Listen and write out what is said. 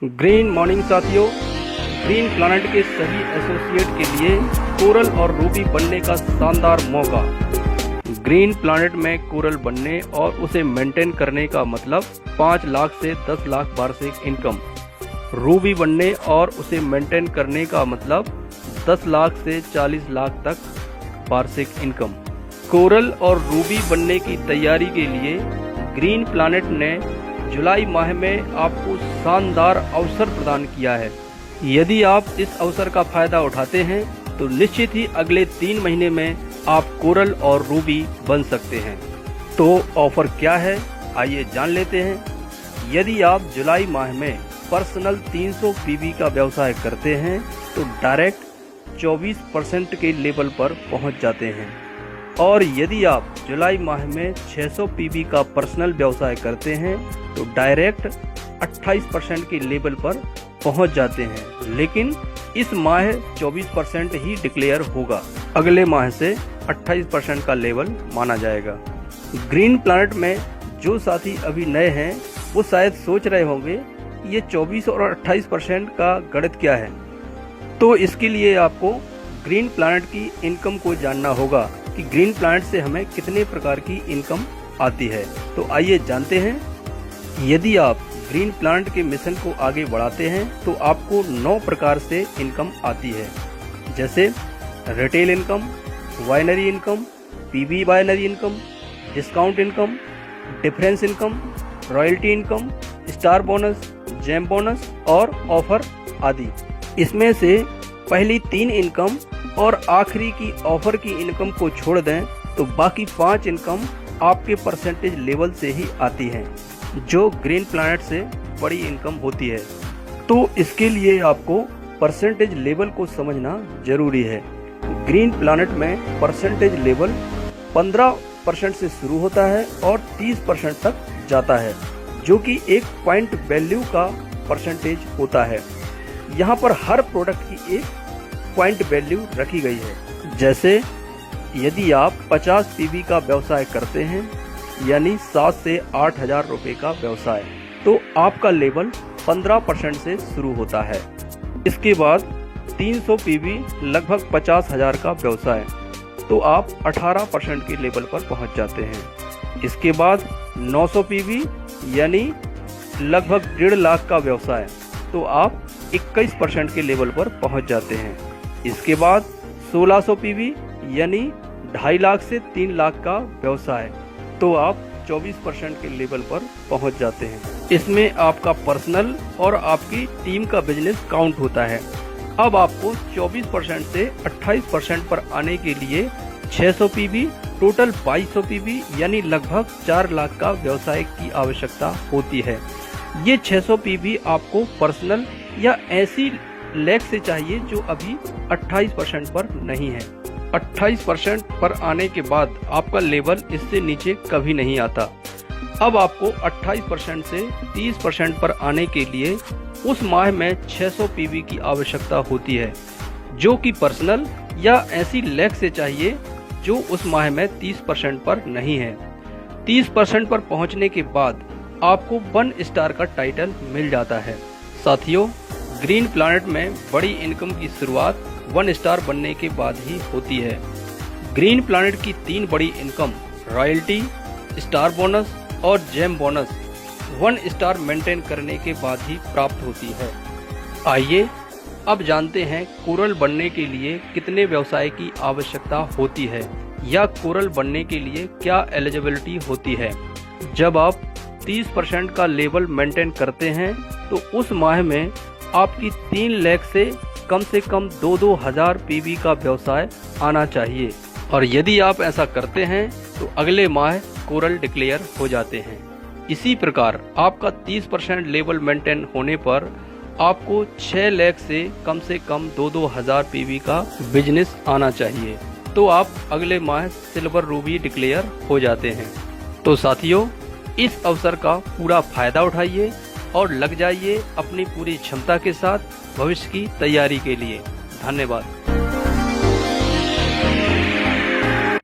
Green morning साथियों, green planet के सभी एसोसिएट के लिए कोरल और रूबी बनने का शानदार मौका। ग्रीन प्लैनेट में कोरल बनने और उसे मेंटेन करने का मतलब 5 लाख से 10 लाख वार्षिक इनकम। रूबी बनने और उसे मेंटेन करने का मतलब 10 लाख से 40 लाख तक वार्षिक इनकम। कोरल और रूबी बनने की तैयारी के लिए ग्रीन प्लैनेट ने जुलाई माह में आपको शानदार अवसर प्रदान किया है। यदि आप इस अवसर का फायदा उठाते हैं तो निश्चित ही अगले 3 महीने में आप कोरल और रूबी बन सकते हैं। तो ऑफर क्या है, आइए जान लेते हैं। यदि आप जुलाई माह में पर्सनल 300 पीवी का व्यवसाय करते हैं तो डायरेक्ट 24% के लेवल पर पहुंच जाते हैं, और यदि आप जुलाई माह में 600 पीवी का पर्सनल व्यवसाय करते हैं तो डायरेक्ट 28% के लेवल पर पहुंच जाते हैं। लेकिन इस माह 24% ही डिक्लेयर होगा, अगले माह से 28% का लेवल माना जाएगा। ग्रीन प्लैनेट में जो साथी अभी नए हैं वो शायद सोच रहे होंगे ये 24 और 28% का गणित क्या है। तो इसके लिए आपको ग्रीन प्लैनेट की इनकम को जानना होगा कि ग्रीन प्लैनेट से हमें कितने प्रकार की इनकम आती है। तो आइए जानते हैं। यदि आप ग्रीन प्लैनेट के मिशन को आगे बढ़ाते हैं तो आपको 9 प्रकार से इनकम आती है, जैसे retail income, binary income, PV binary income, discount income, difference income, royalty income, star bonus, gem bonus और ऑफर आदि। इसमें से पहली 3 इनकम और आखिरी की ऑफर की इनकम को छोड़ दें तो बाकी 5 इनकम आपके परसेंटेज लेवल से ही आती हैं, जो ग्रीन प्लैनेट से बड़ी इनकम होती है। तो इसके लिए आपको परसेंटेज लेवल को समझना जरूरी है। ग्रीन प्लैनेट में परसेंटेज लेवल 15% से शुरू होता है और 30% तक जाता है, जो कि एक पॉइंट वैल्यू का परसेंटेज होता है। यहाँ पर हर प्रोडक्ट की एक पॉइंट वैल्यू रखी गई है। जैसे यदि आप 50 पीवी का व्यवसाय करते हैं, यानी 7 से 8 हजार रुपए का व्यवसाय, तो आपका लेवल 15% से शुरू होता है। इसके बाद 300 पीवी लगभग 50 हजार का व्यवसाय, तो आप 18% के लेवल पर पहुंच जाते हैं। इसके बाद 900 पीवी यानी लगभग 1.5 लाख का व्यवसाय, तो आप 21% के लेवल पर पहुंच जाते हैं। इसके बाद 1600 पीवी यानी 2.5 लाख से 3 लाख का व्यवसाय, तो आप 24% के लेवल पर पहुंच जाते हैं। इसमें आपका पर्सनल और आपकी टीम का बिजनेस काउंट होता है। अब आपको 24% से 28% पर आने के लिए 600 पीवी, टोटल 2200 पीवी यानी लगभग 4 लाख का व्यवसाय की आवश्यकता होती है। ये 600 पीवी आपको पर्सनल या ऐसी लेग से चाहिए जो अभी 28% पर नहीं है। 28% पर आने के बाद आपका लेवल इससे नीचे कभी नहीं आता। अब आपको 28% से 30% पर आने के लिए उस माह में 600 पीवी की आवश्यकता होती है, जो कि पर्सनल या ऐसी लेग से चाहिए जो उस माह में 30% पर नहीं है। 30% पर पहुंचने के बाद आपको 1 स्टार का टाइटल मिल जाता है। साथियों, ग्रीन प्लैनेट में बड़ी इनकम की शुरुआत 1 स्टार बनने के बाद ही होती है। ग्रीन प्लैनेट की 3 बड़ी इनकम रॉयल्टी, स्टार बोनस और जेम बोनस 1 स्टार मेंटेन करने के बाद ही प्राप्त होती है। आइए अब जानते हैं कोरल बनने के लिए कितने व्यवसाय की आवश्यकता होती है, या कोरल बनने के लिए क्या एलिजिबिलिटी होती है। जब आप 30% का लेवल मेंटेन करते हैं तो उस माह में आपकी 3 लाख से कम 2-2 हजार पीवी का व्यवसाय आना चाहिए, और यदि आप ऐसा करते हैं तो अगले माह कोरल डिक्लेयर हो जाते हैं। इसी प्रकार आपका 30% लेवल मेंटेन होने पर आपको 6 लाख से कम 2-2 हजार पीवी का बिजनेस आना चाहिए, तो आप अगले माह सिल्वर रूबी डिक्लेयर हो जाते हैं। तो साथियों, इस अवसर का पूरा फायदा उठाइए और लग जाइए अपनी पूरी क्षमता के साथ भविष्य की तैयारी के लिए। धन्यवाद।